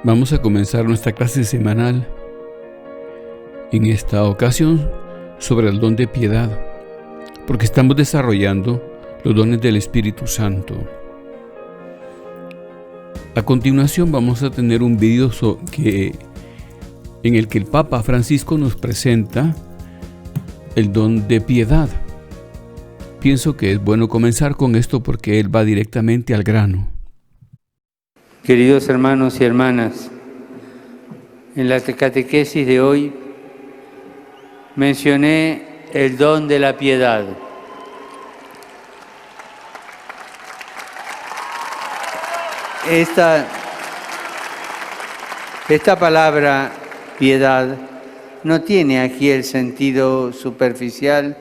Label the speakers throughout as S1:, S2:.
S1: Vamos a comenzar nuestra clase semanal, en esta ocasión sobre el don de piedad, porque estamos desarrollando los dones del Espíritu Santo. A continuación vamos a tener un video en el que el Papa Francisco nos presenta el don de piedad. Pienso que es bueno comenzar con esto porque él va directamente al grano.
S2: Queridos hermanos y hermanas, en la catequesis de hoy mencioné el don de la piedad. Esta palabra piedad no tiene aquí el sentido superficial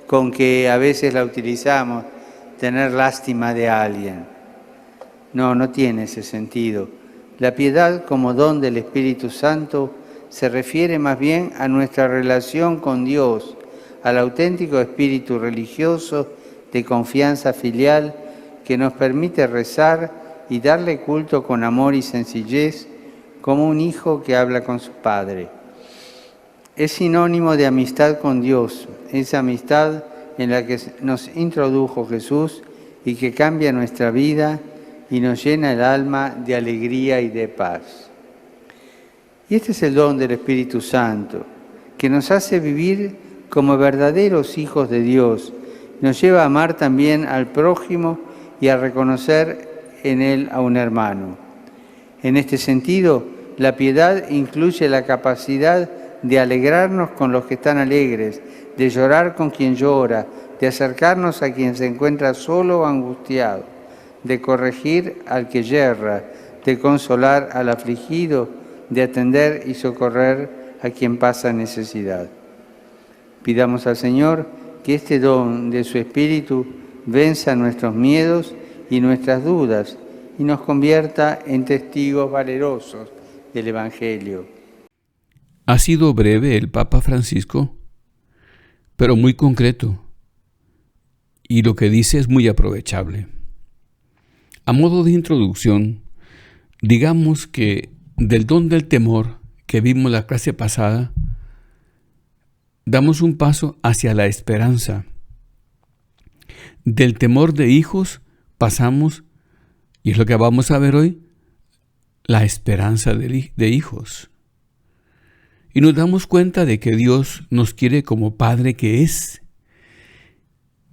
S2: con que a veces la utilizamos, tener lástima de alguien. No tiene ese sentido. La piedad como don del Espíritu Santo se refiere más bien a nuestra relación con Dios, al auténtico espíritu religioso de confianza filial que nos permite rezar y darle culto con amor y sencillez como un hijo que habla con su padre. Es sinónimo de amistad con Dios, esa amistad en la que nos introdujo Jesús y que cambia nuestra vida y nos llena el alma de alegría y de paz. Y este es el don del Espíritu Santo, que nos hace vivir como verdaderos hijos de Dios, nos lleva a amar también al prójimo y a reconocer en él a un hermano. En este sentido, la piedad incluye la capacidad de alegrarnos con los que están alegres, de llorar con quien llora, de acercarnos a quien se encuentra solo o angustiado, de corregir al que yerra, de consolar al afligido, de atender y socorrer a quien pasa necesidad. Pidamos al Señor que este don de su Espíritu venza nuestros miedos y nuestras dudas y nos convierta en testigos valerosos del Evangelio.
S1: Ha sido breve el Papa Francisco, pero muy concreto, y lo que dice es muy aprovechable. A modo de introducción, digamos que del don del temor que vimos la clase pasada, damos un paso hacia la esperanza. Del temor de hijos pasamos, y es lo que vamos a ver hoy, la esperanza de hijos. Y nos damos cuenta de que Dios nos quiere como Padre que es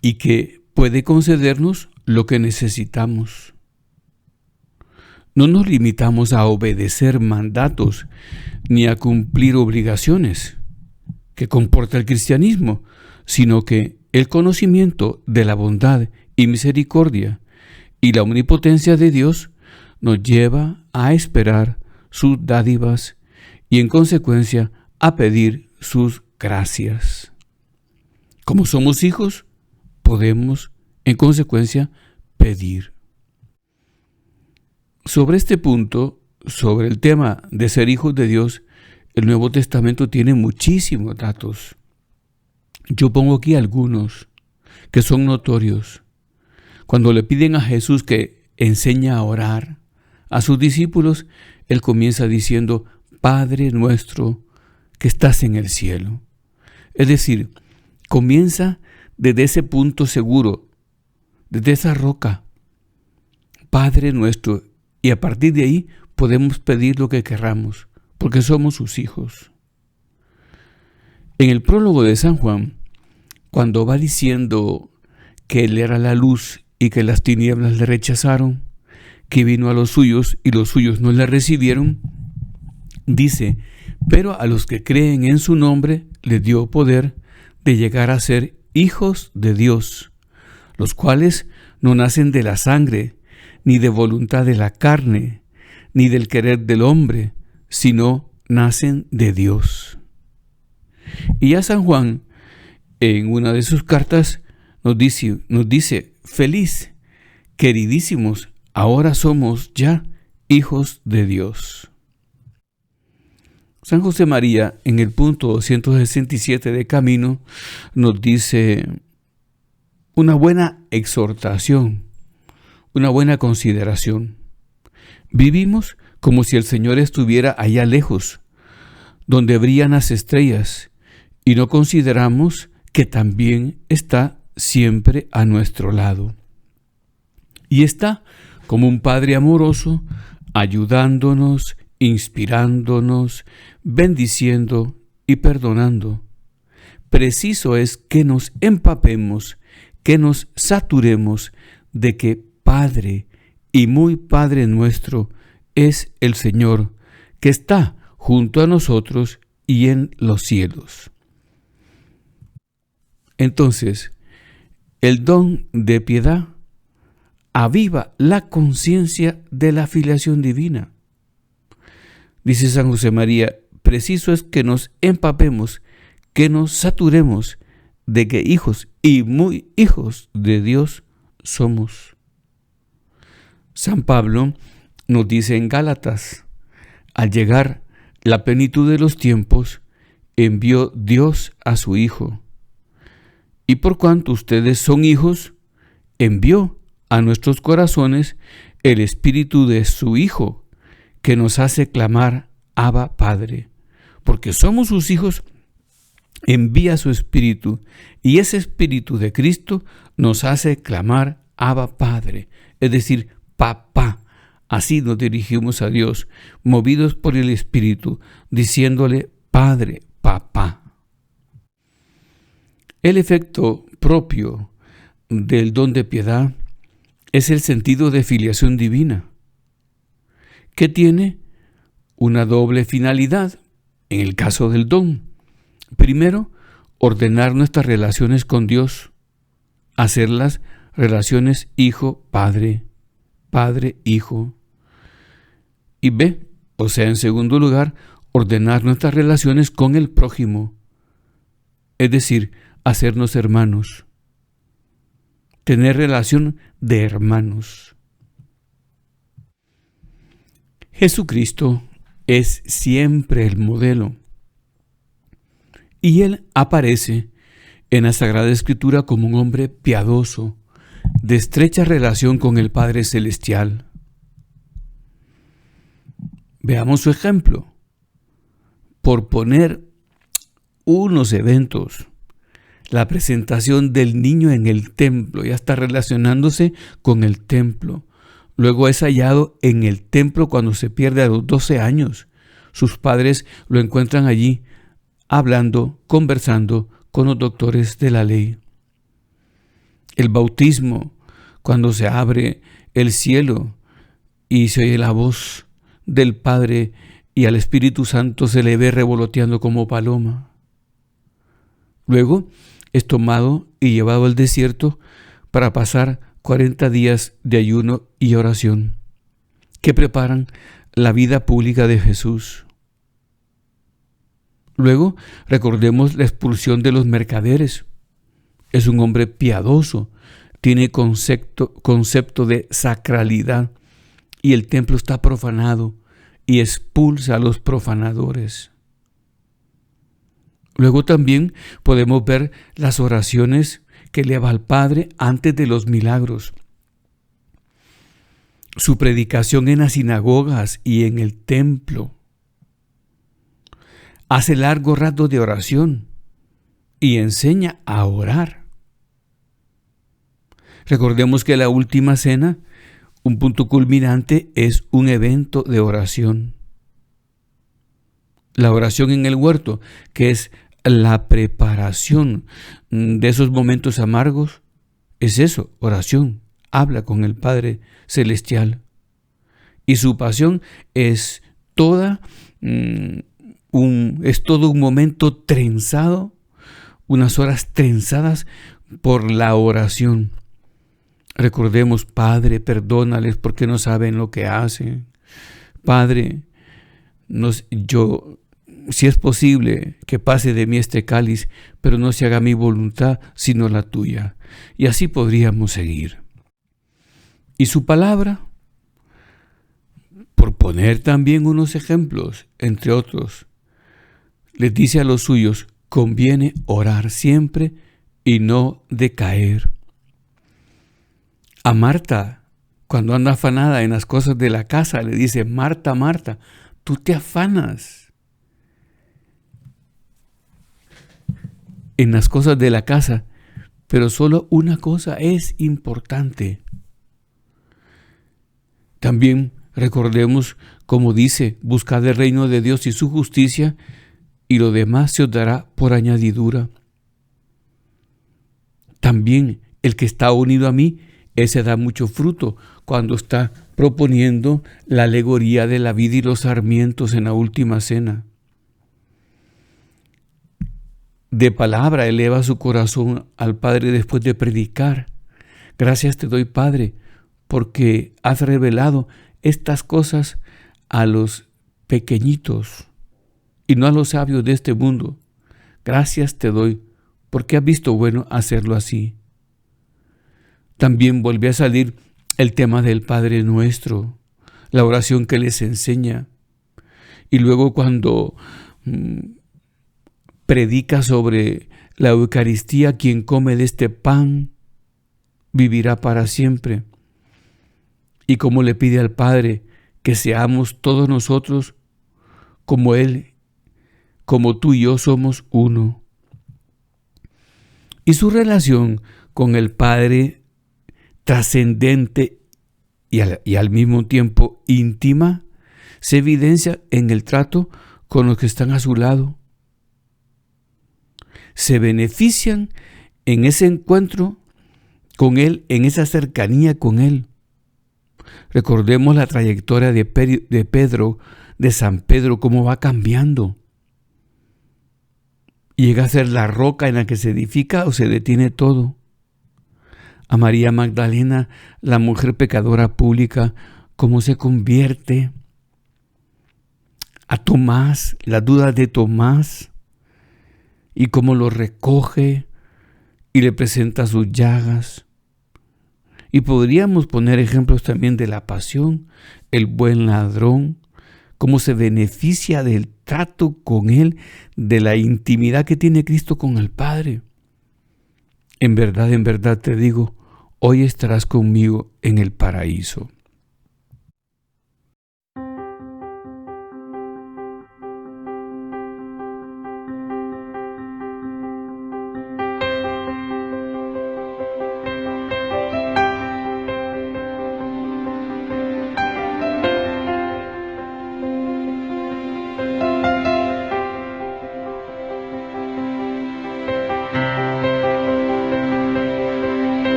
S1: y que puede concedernos lo que necesitamos. No nos limitamos a obedecer mandatos ni a cumplir obligaciones que comporta el cristianismo, sino que el conocimiento de la bondad y misericordia y la omnipotencia de Dios nos lleva a esperar sus dádivas y en consecuencia a pedir sus gracias. Como somos hijos, podemos en consecuencia pedir. Sobre este punto, sobre el tema de ser hijos de Dios, el Nuevo Testamento tiene muchísimos datos. Yo pongo aquí algunos que son notorios. Cuando le piden a Jesús que enseñe a orar a sus discípulos, él comienza diciendo, Padre nuestro que estás en el cielo. Es decir, comienza desde ese punto seguro, desde esa roca, Padre nuestro. Y a partir de ahí podemos pedir lo que querramos, porque somos sus hijos. En el prólogo de San Juan, cuando va diciendo que Él era la luz y que las tinieblas le rechazaron, que vino a los suyos y los suyos no le recibieron, dice, pero a los que creen en su nombre les dio poder de llegar a ser hijos de Dios, los cuales no nacen de la sangre, ni de voluntad de la carne, ni del querer del hombre, sino nacen de Dios. Y ya San Juan, en una de sus cartas, nos dice, feliz, queridísimos, ahora somos ya hijos de Dios. San José María, en el punto 267 de Camino, nos dice una buena exhortación, una buena consideración. Vivimos como si el Señor estuviera allá lejos, donde brillan las estrellas, y no consideramos que también está siempre a nuestro lado. Y está como un Padre amoroso, ayudándonos, inspirándonos, bendiciendo y perdonando. Preciso es que nos empapemos, que nos saturemos de que Padre y muy Padre nuestro es el Señor, que está junto a nosotros y en los cielos. Entonces, el don de piedad aviva la conciencia de la filiación divina. Dice San José María, preciso es que nos empapemos, que nos saturemos de que hijos y muy hijos de Dios somos. San Pablo nos dice en Gálatas, al llegar la plenitud de los tiempos, envió Dios a su Hijo. Y por cuanto ustedes son hijos, envió a nuestros corazones el Espíritu de su Hijo, que nos hace clamar, Abba, Padre. Porque somos sus hijos, envía su Espíritu, y ese Espíritu de Cristo nos hace clamar, Abba, Padre, es decir, Papá. Así nos dirigimos a Dios, movidos por el Espíritu, diciéndole, Padre, Papá. El efecto propio del don de piedad es el sentido de filiación divina, que tiene una doble finalidad en el caso del don. Primero, ordenar nuestras relaciones con Dios, hacerlas relaciones hijo-padre, padre-hijo. Y B, o sea, en segundo lugar, ordenar nuestras relaciones con el prójimo, es decir, hacernos hermanos, tener relación de hermanos. Jesucristo es siempre el modelo, y Él aparece en la Sagrada Escritura como un hombre piadoso, de estrecha relación con el Padre Celestial. Veamos su ejemplo. Por poner unos eventos, la presentación del niño en el templo, ya está relacionándose con el templo. Luego es hallado en el templo cuando se pierde a los 12 años. Sus padres lo encuentran allí, hablando, conversando con los doctores de la ley. El bautismo, cuando se abre el cielo y se oye la voz del Padre y al Espíritu Santo se le ve revoloteando como paloma. Luego es tomado y llevado al desierto para pasar 40 días de ayuno y oración, que preparan la vida pública de Jesús. Luego recordemos la expulsión de los mercaderes. Es un hombre piadoso, tiene concepto de sacralidad, y el templo está profanado y expulsa a los profanadores. Luego también podemos ver las oraciones que eleva al Padre antes de los milagros. Su predicación en las sinagogas y en el templo. Hace largo rato de oración y enseña a orar. Recordemos que la última cena, un punto culminante, es un evento de oración. La oración en el huerto, que es la preparación de esos momentos amargos, es eso, oración. Habla con el Padre Celestial. Y su pasión es todo un momento trenzado, unas horas trenzadas por la oración. Recordemos, Padre, perdónales porque no saben lo que hacen. Padre, si es posible que pase de mí este cáliz, pero no se haga mi voluntad, sino la tuya. Y así podríamos seguir. Y su palabra, por poner también unos ejemplos, entre otros, les dice a los suyos, conviene orar siempre y no decaer. A Marta Cuando anda afanada en las cosas de la casa, le dice: Marta, Marta, tú te afanas en las cosas de la casa, pero solo una cosa es importante. También recordemos, como dice: buscad el reino de Dios y su justicia, y lo demás se os dará por añadidura. También el que está unido a mí, ese da mucho fruto, cuando está proponiendo la alegoría de la vid y los sarmientos en la última cena. De palabra eleva su corazón al Padre después de predicar: gracias te doy, Padre, porque has revelado estas cosas a los pequeñitos y no a los sabios de este mundo. Gracias te doy porque has visto bueno hacerlo así. También vuelve a salir el tema del Padre Nuestro, la oración que les enseña. Y luego cuando predica sobre la Eucaristía: quien come de este pan vivirá para siempre. Y como le pide al Padre que seamos todos nosotros como Él, como tú y yo somos uno. Y su relación con el Padre, trascendente y al mismo tiempo íntima, se evidencia en el trato con los que están a su lado. Se benefician en ese encuentro con Él, en esa cercanía con Él. Recordemos la trayectoria de Pedro, de San Pedro, cómo va cambiando. Llega a ser la roca en la que se edifica o se detiene todo. A María Magdalena, la mujer pecadora pública, cómo se convierte. A Tomás, las dudas de Tomás, y cómo lo recoge y le presenta sus llagas. Y podríamos poner ejemplos también de la pasión, el buen ladrón, cómo se beneficia del trato con Él, de la intimidad que tiene Cristo con el Padre. En verdad te digo, hoy estarás conmigo en el paraíso.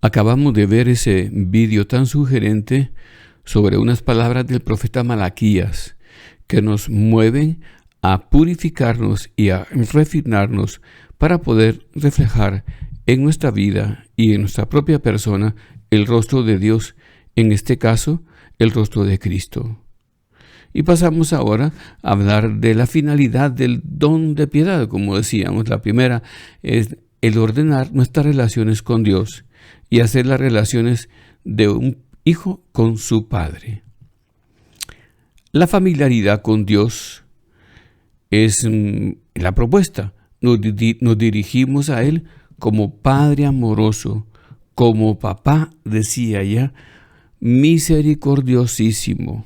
S1: Acabamos de ver ese vídeo tan sugerente sobre unas palabras del profeta Malaquías que nos mueven a purificarnos y a refinarnos para poder reflejar en nuestra vida y en nuestra propia persona el rostro de Dios, en este caso, el rostro de Cristo. Y pasamos ahora a hablar de la finalidad del don de piedad. Como decíamos, la primera es el ordenar nuestras relaciones con Dios y hacer las relaciones de un hijo con su padre. La familiaridad con Dios es la propuesta. Nos dirigimos a Él como Padre amoroso, como papá, decía ella, misericordiosísimo.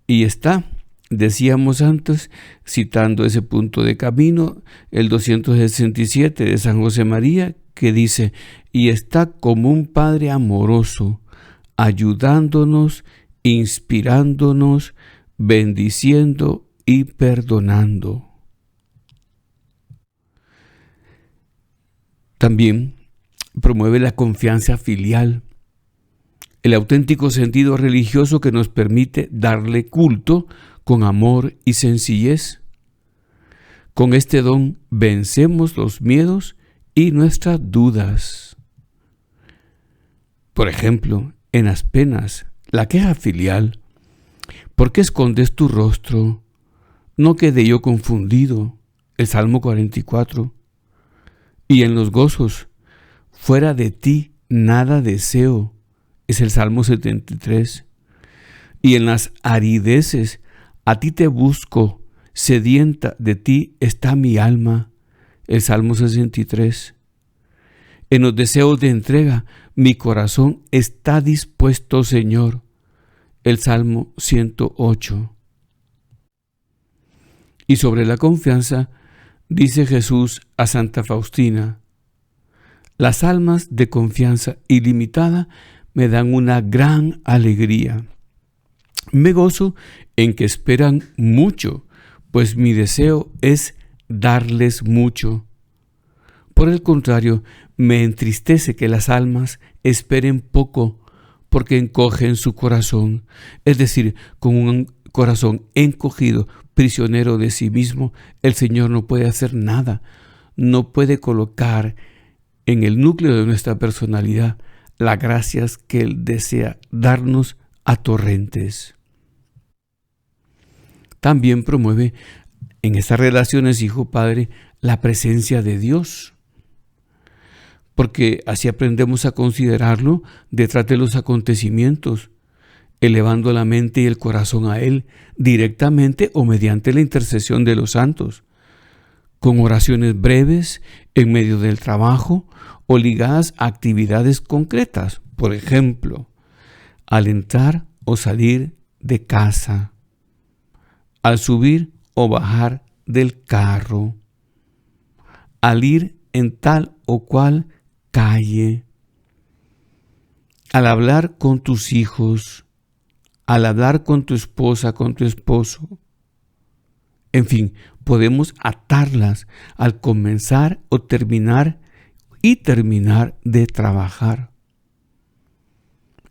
S1: Y está, decíamos antes, citando ese punto de camino, el 267 de San José María, que dice, y está como un Padre amoroso, ayudándonos, inspirándonos, bendiciendo y perdonando. También promueve la confianza filial, el auténtico sentido religioso que nos permite darle culto con amor y sencillez. Con este don vencemos los miedos y nuestras dudas. Por ejemplo, en las penas, la queja filial. ¿Por qué escondes tu rostro? No quedé yo confundido. El Salmo 44. Y en los gozos, fuera de ti nada deseo. Es el Salmo 73. Y en las arideces, a ti te busco, sedienta de ti está mi alma. El Salmo 63. En los deseos de entrega, mi corazón está dispuesto, Señor. El Salmo 108. Y sobre la confianza, dice Jesús a Santa Faustina, las almas de confianza ilimitada me dan una gran alegría. Me gozo en que esperan mucho, pues mi deseo es darles mucho. Por el contrario, me entristece que las almas esperen poco, porque encogen su corazón, es decir, con un corazón encogido, prisionero de sí mismo, el Señor no puede hacer nada, no puede colocar en el núcleo de nuestra personalidad las gracias que Él desea darnos a torrentes. También promueve en estas relaciones hijo-padre la presencia de Dios, porque así aprendemos a considerarlo detrás de los acontecimientos, elevando la mente y el corazón a Él directamente o mediante la intercesión de los santos, con oraciones breves en medio del trabajo o ligadas a actividades concretas, por ejemplo, al entrar o salir de casa, al subir o bajar del carro, al ir en tal o cual calle, al hablar con tus hijos, al hablar con tu esposa, con tu esposo. En fin, podemos atarlas al comenzar o terminar y terminar de trabajar.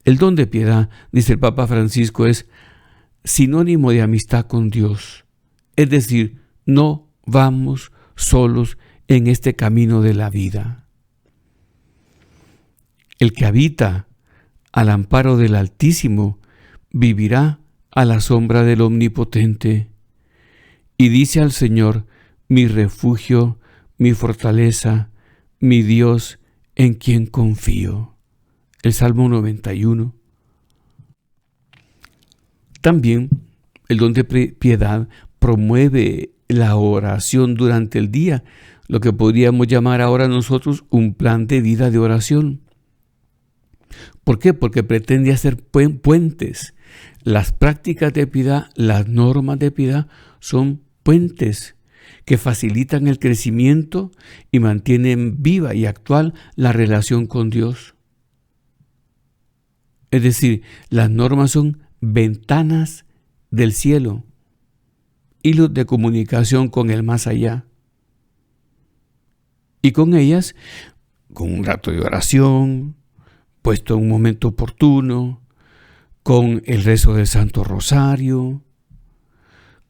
S1: El don de piedad, dice el Papa Francisco, es sinónimo de amistad con Dios. Es decir, no vamos solos en este camino de la vida. El que habita al amparo del Altísimo vivirá a la sombra del Omnipotente. Y dice al Señor, mi refugio, mi fortaleza, mi Dios, en quien confío. El Salmo 91. También el don de piedad promueve la oración durante el día, lo que podríamos llamar ahora nosotros un plan de vida de oración. ¿Por qué? Porque pretende hacer puentes. Las prácticas de piedad, las normas de piedad son puentes que facilitan el crecimiento y mantienen viva y actual la relación con Dios. Es decir, las normas son ventanas del cielo, hilos de comunicación con el más allá. Y con ellas, con un rato de oración, puesto en un momento oportuno, con el rezo del Santo Rosario,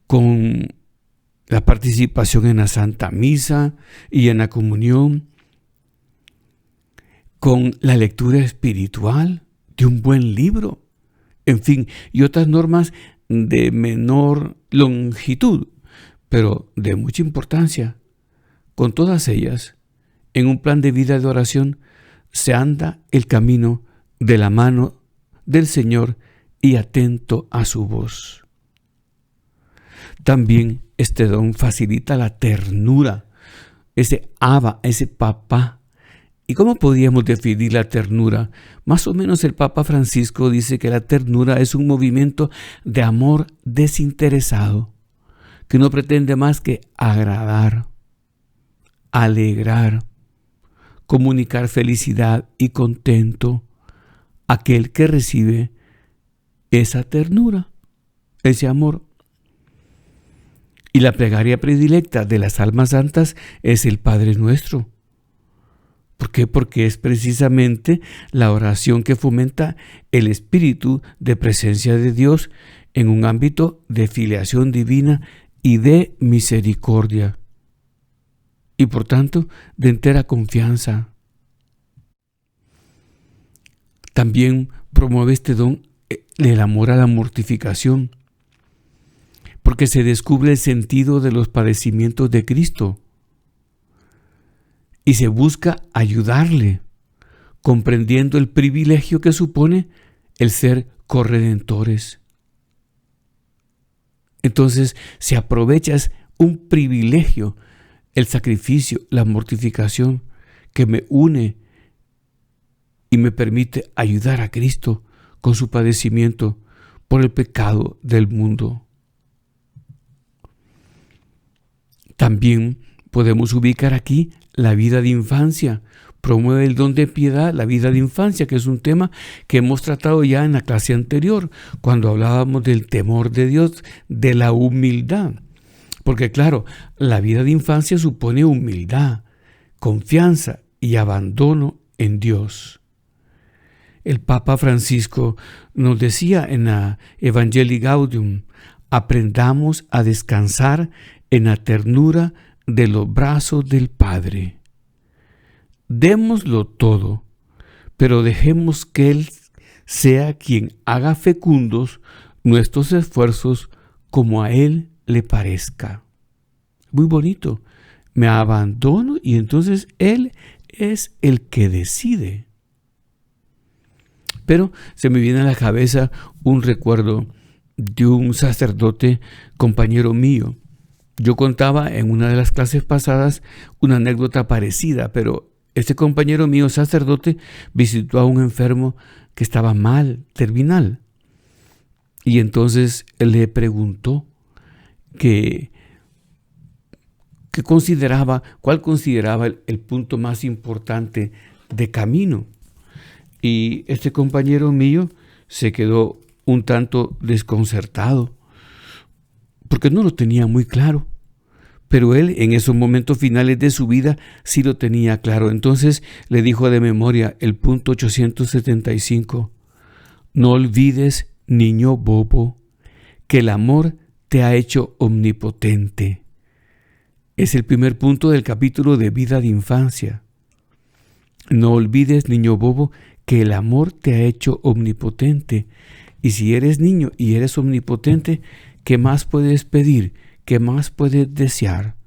S1: con la participación en la Santa Misa y en la comunión, con la lectura espiritual de un buen libro, en fin, y otras normas de menor longitud, pero de mucha importancia. Con todas ellas, en un plan de vida de oración, se anda el camino de la mano del Señor y atento a su voz. También este don facilita la ternura ese Abba, ese papá. ¿Y cómo podríamos definir la ternura? Más o menos el Papa Francisco dice que la ternura es un movimiento de amor desinteresado, que no pretende más que agradar, alegrar, comunicar felicidad y contento a aquel que recibe esa ternura, ese amor. Y la plegaria predilecta de las almas santas es el Padre Nuestro. ¿Por qué? Porque es precisamente la oración que fomenta el espíritu de presencia de Dios en un ámbito de filiación divina y de misericordia. Y por tanto, de entera confianza. También promueve este don el amor a la mortificación, porque se descubre el sentido de los padecimientos de Cristo y se busca ayudarle, comprendiendo el privilegio que supone el ser corredentores. Entonces se aprovecha, es un privilegio, el sacrificio, la mortificación que me une y me permite ayudar a Cristo con su padecimiento por el pecado del mundo. También podemos ubicar aquí la vida de infancia. Promueve el don de piedad, la vida de infancia, que es un tema que hemos tratado ya en la clase anterior, cuando hablábamos del temor de Dios, de la humildad. Porque claro, la vida de infancia supone humildad, confianza y abandono en Dios. El Papa Francisco nos decía en la Evangelii Gaudium: aprendamos a descansar en la ternura de los brazos del Padre. Démoslo todo, pero dejemos que Él sea quien haga fecundos nuestros esfuerzos como a Él le parezca. Muy bonito. Me abandono y entonces Él es el que decide. Pero se me viene a la cabeza un recuerdo de un sacerdote, compañero mío. Yo contaba en una de las clases pasadas una anécdota parecida, pero este compañero mío, sacerdote, visitó a un enfermo que estaba mal, terminal. Y entonces él le preguntó cuál consideraba el punto más importante de camino. Y este compañero mío se quedó un tanto desconcertado, porque no lo tenía muy claro. Pero él en esos momentos finales de su vida sí lo tenía claro. Entonces le dijo de memoria el punto 875. No olvides, niño bobo, que el amor te ha hecho omnipotente. Es el primer punto del capítulo de vida de infancia. No olvides, niño bobo, que el amor te ha hecho omnipotente. Y si eres niño y eres omnipotente, ¿qué más puedes pedir? ¿Qué más puedes desear?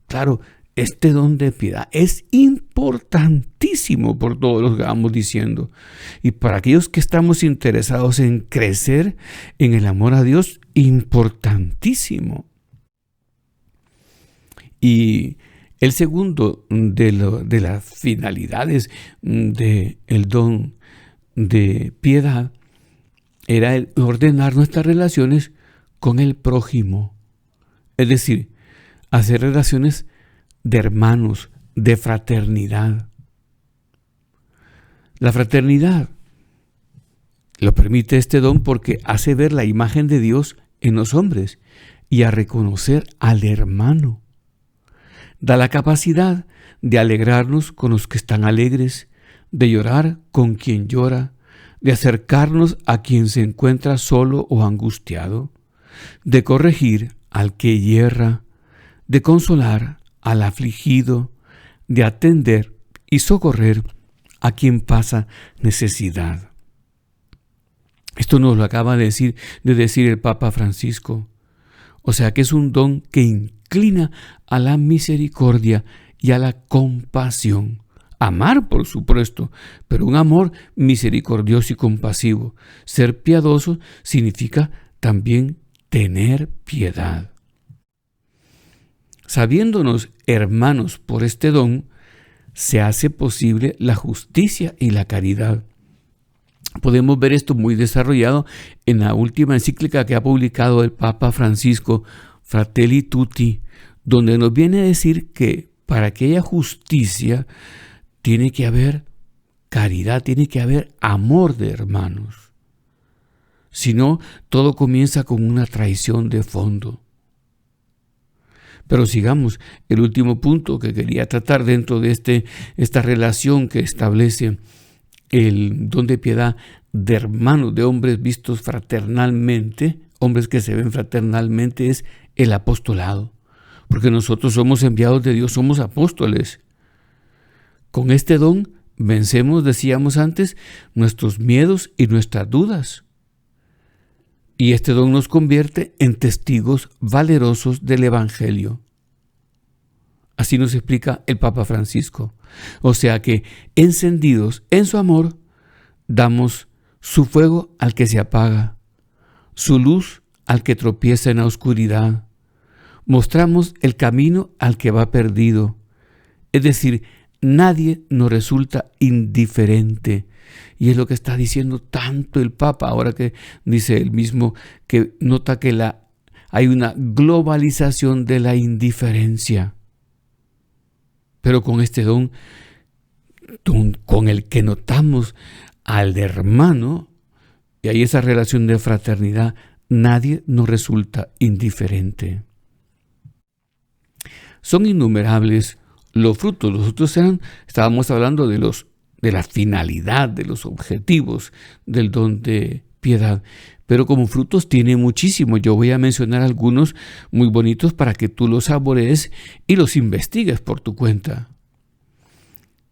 S1: Claro, este don de piedad es importantísimo por todo lo que vamos diciendo. Y para aquellos que estamos interesados en crecer en el amor a Dios, importantísimo. Y el segundo de las finalidades del don de piedad era el ordenar nuestras relaciones con el prójimo. Es decir, hacer relaciones de hermanos, de fraternidad. La fraternidad lo permite este don porque hace ver la imagen de Dios en los hombres y a reconocer al hermano. Da la capacidad de alegrarnos con los que están alegres, de llorar con quien llora, de acercarnos a quien se encuentra solo o angustiado, de corregir al que yerra, de consolar al afligido, de atender y socorrer a quien pasa necesidad. Esto nos lo acaba de decir el Papa Francisco. O sea que es un don que inclina a la misericordia y a la compasión. Amar, por supuesto, pero un amor misericordioso y compasivo. Ser piadoso significa también tener piedad. Sabiéndonos hermanos por este don, se hace posible la justicia y la caridad. Podemos ver esto muy desarrollado en la última encíclica que ha publicado el Papa Francisco, Fratelli Tutti, donde nos viene a decir que para que haya justicia tiene que haber caridad, tiene que haber amor de hermanos. Si no, todo comienza con una traición de fondo. Pero sigamos, el último punto que quería tratar dentro de esta relación que establece el don de piedad de hermanos, de hombres vistos fraternalmente, hombres que se ven fraternalmente, es el apostolado. Porque nosotros somos enviados de Dios, somos apóstoles. Con este don vencemos, decíamos antes, nuestros miedos y nuestras dudas. Y este don nos convierte en testigos valerosos del Evangelio. Así nos explica el Papa Francisco. O sea que, encendidos en su amor, damos su fuego al que se apaga, su luz al que tropieza en la oscuridad. Mostramos el camino al que va perdido. Es decir, nadie nos resulta indiferente. Y es lo que está diciendo tanto el Papa, ahora que dice él mismo que nota que hay una globalización de la indiferencia. Pero con este don con el que notamos al hermano, y hay esa relación de fraternidad, nadie nos resulta indiferente. Son innumerables los frutos. Los frutos estábamos hablando de la finalidad, de los objetivos del don de piedad. Pero como frutos tiene muchísimo. Yo voy a mencionar algunos muy bonitos para que tú los saborees y los investigues por tu cuenta.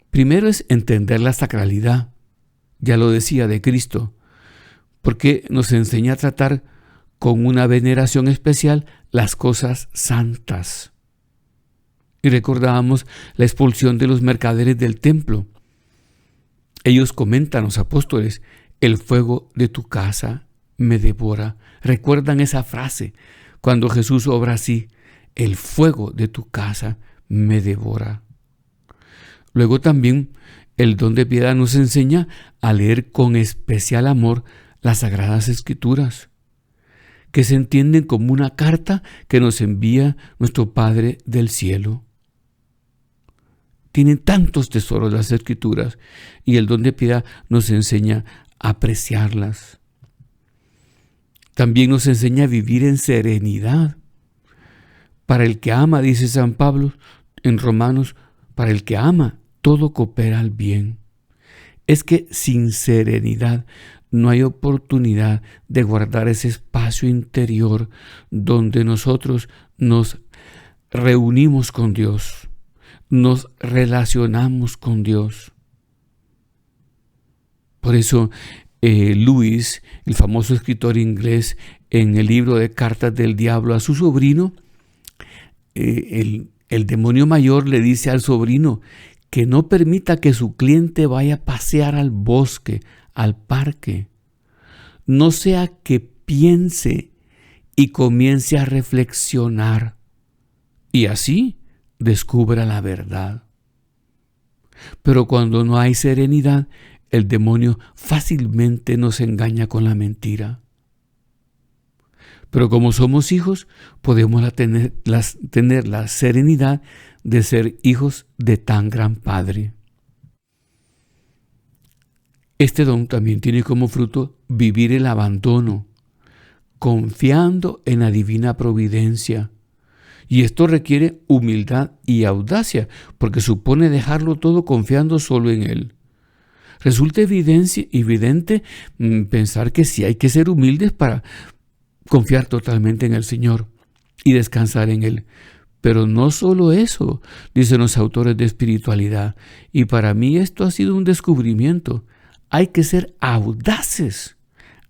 S1: Primero es entender la sacralidad, ya lo decía, de Cristo, porque nos enseña a tratar con una veneración especial las cosas santas. Y recordábamos la expulsión de los mercaderes del templo. Ellos comentan, los apóstoles, el fuego de tu casa me devora. ¿Recuerdan esa frase? Cuando Jesús obra así, el fuego de tu casa me devora. Luego también el don de piedad nos enseña a leer con especial amor las Sagradas Escrituras, que se entienden como una carta que nos envía nuestro Padre del cielo. Tienen tantos tesoros las Escrituras y el don de piedad nos enseña a apreciarlas. También nos enseña a vivir en serenidad. Para el que ama, dice San Pablo en Romanos, para el que ama, todo coopera al bien. Es que sin serenidad no hay oportunidad de guardar ese espacio interior donde nosotros nos reunimos con Dios, nos relacionamos con Dios. Por eso Lewis, el famoso escritor inglés, en el libro de Cartas del Diablo a su sobrino, el demonio mayor le dice al sobrino que no permita que su cliente vaya a pasear al bosque, al parque. No sea que piense y comience a reflexionar y así descubra la verdad. Pero cuando no hay serenidad, el demonio fácilmente nos engaña con la mentira. Pero como somos hijos, podemos tener la serenidad de ser hijos de tan gran Padre. Este don también tiene como fruto vivir el abandono, confiando en la divina providencia. Y esto requiere humildad y audacia, porque supone dejarlo todo confiando solo en Él. Resulta evidente pensar que sí hay que ser humildes para confiar totalmente en el Señor y descansar en Él. Pero no solo eso, dicen los autores de espiritualidad. Y para mí esto ha sido un descubrimiento. Hay que ser audaces.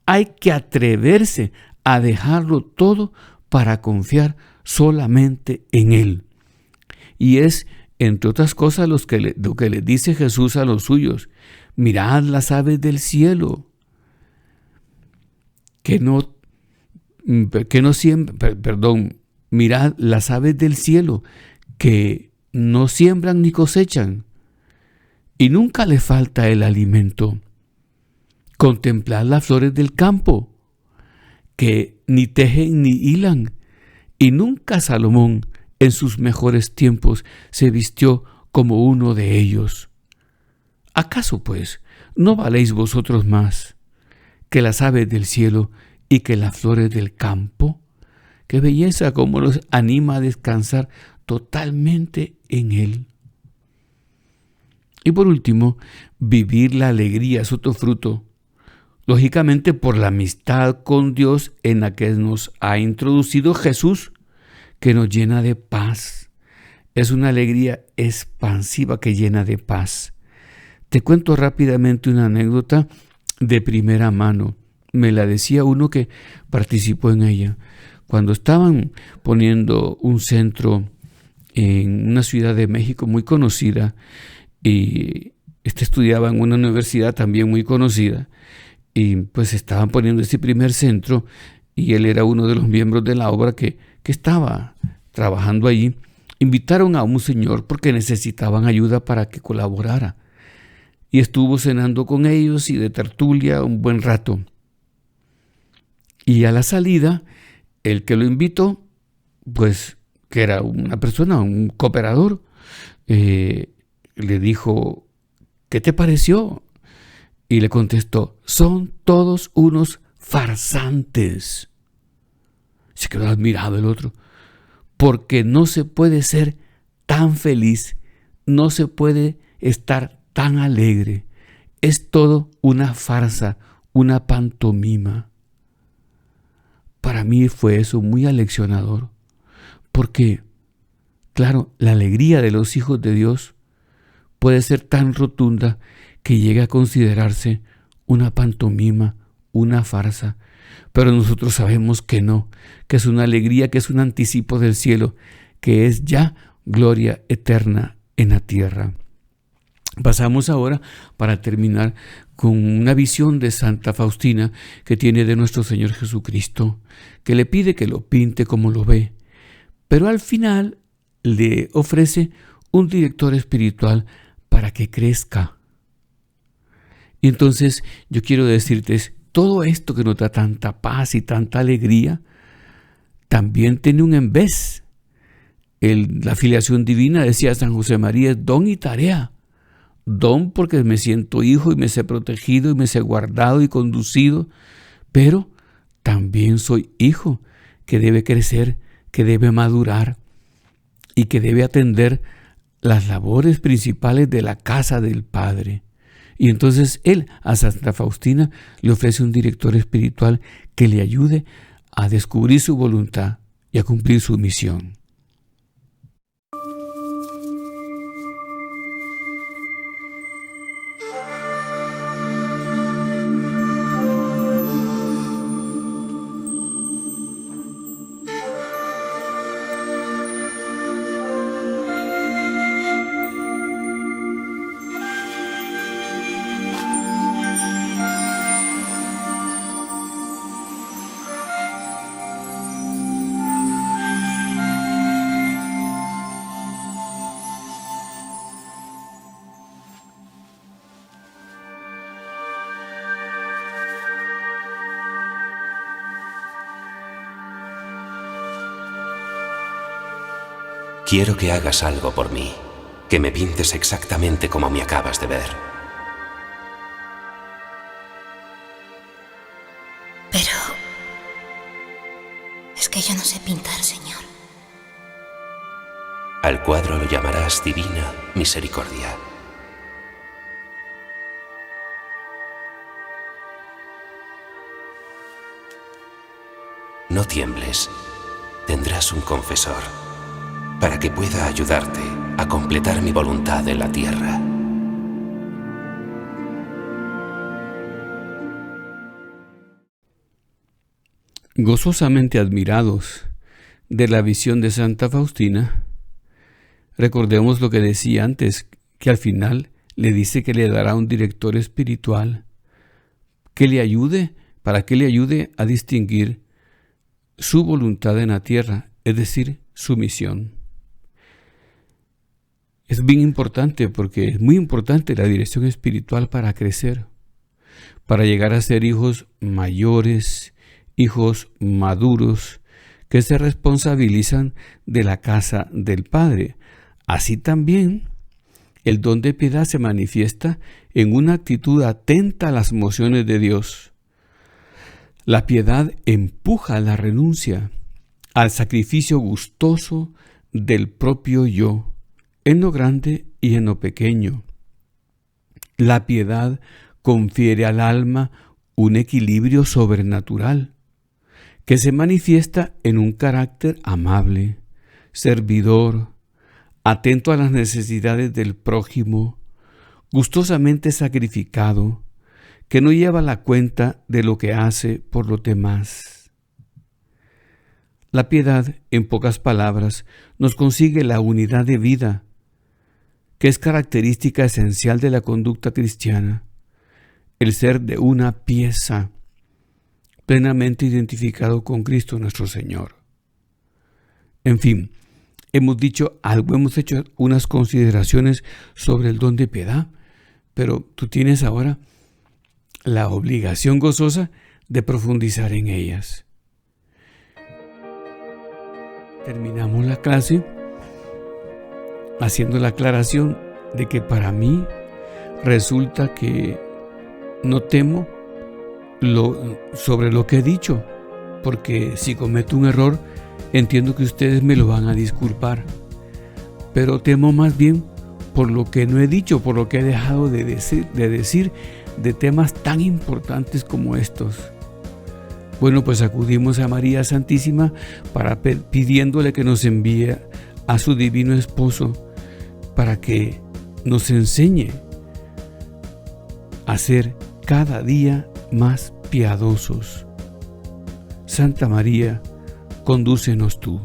S1: Hay que atreverse a dejarlo todo para confiar solamente en Él. Y es, entre otras cosas, lo que le dice Jesús a los suyos. Mirad las aves del cielo, que no siembran, Mirad las aves del cielo, que no siembran ni cosechan, y nunca les falta el alimento. Contemplad las flores del campo, que ni tejen ni hilan, y nunca Salomón en sus mejores tiempos se vistió como uno de ellos. ¿Acaso, pues, no valéis vosotros más que las aves del cielo y que las flores del campo? ¡Qué belleza! Cómo nos anima a descansar totalmente en Él. Y por último, vivir la alegría es otro fruto. Lógicamente, por la amistad con Dios en la que nos ha introducido Jesús, que nos llena de paz. Es una alegría expansiva que llena de paz. Te cuento rápidamente una anécdota de primera mano. Me la decía uno que participó en ella. Cuando estaban poniendo un centro en una ciudad de México muy conocida, y estudiaba en una universidad también muy conocida, y pues estaban poniendo este primer centro, y él era uno de los miembros de la obra que estaba trabajando allí. Invitaron a un señor porque necesitaban ayuda para que colaborara, y estuvo cenando con ellos y de tertulia un buen rato. Y a la salida, el que lo invitó, pues que era una persona, un cooperador, le dijo, ¿qué te pareció? Y le contestó, son todos unos farsantes. Se quedó admirado el otro, porque no se puede ser tan feliz, no se puede estar tan alegre. Es todo una farsa, una pantomima. Para mí fue eso muy aleccionador, porque, claro, la alegría de los hijos de Dios puede ser tan rotunda que llega a considerarse una pantomima, una farsa, pero nosotros sabemos que no, que es una alegría, que es un anticipo del cielo, que es ya gloria eterna en la tierra. Pasamos ahora, para terminar, con una visión de Santa Faustina que tiene de nuestro Señor Jesucristo, que le pide que lo pinte como lo ve, pero al final le ofrece un director espiritual para que crezca. Y entonces yo quiero decirte, todo esto que nos da tanta paz y tanta alegría, también tiene un en vez. La filiación divina, decía San José María, es don y tarea. Don porque me siento hijo y me sé protegido y me sé guardado y conducido, pero también soy hijo que debe crecer, que debe madurar y que debe atender las labores principales de la casa del Padre. Y entonces él a Santa Faustina le ofrece un director espiritual que le ayude a descubrir su voluntad y a cumplir su misión.
S3: Quiero que hagas algo por mí, que me pintes exactamente como me acabas de ver.
S4: Pero es que yo no sé pintar, Señor.
S3: Al cuadro lo llamarás Divina Misericordia. No tiembles, tendrás un confesor, para que pueda ayudarte a completar mi voluntad en la tierra.
S1: Gozosamente admirados de la visión de Santa Faustina, recordemos lo que decía antes, que al final le dice que le dará un director espiritual que le ayude, para que le ayude a distinguir su voluntad en la tierra, es decir, sumisión. Es bien importante porque es muy importante la dirección espiritual para crecer, para llegar a ser hijos mayores, hijos maduros, que se responsabilizan de la casa del Padre. Así también, el don de piedad se manifiesta en una actitud atenta a las mociones de Dios. La piedad empuja a la renuncia, al sacrificio gustoso del propio yo, en lo grande y en lo pequeño. La piedad confiere al alma un equilibrio sobrenatural, que se manifiesta en un carácter amable, servidor, atento a las necesidades del prójimo, gustosamente sacrificado, que no lleva la cuenta de lo que hace por los demás. La piedad, en pocas palabras, nos consigue la unidad de vida, que es característica esencial de la conducta cristiana, el ser de una pieza, plenamente identificado con Cristo nuestro Señor. En fin, hemos dicho algo, hemos hecho unas consideraciones sobre el don de piedad, pero tú tienes ahora la obligación gozosa de profundizar en ellas. Terminamos la clase haciendo la aclaración de que para mí resulta que no temo sobre lo que he dicho, porque si cometo un error, entiendo que ustedes me lo van a disculpar, pero temo más bien por lo que no he dicho, por lo que he dejado de decir de temas tan importantes como estos. Bueno, pues acudimos a María Santísima pidiéndole que nos envíe a su divino esposo para que nos enseñe a ser cada día más piadosos. Santa María, condúcenos tú.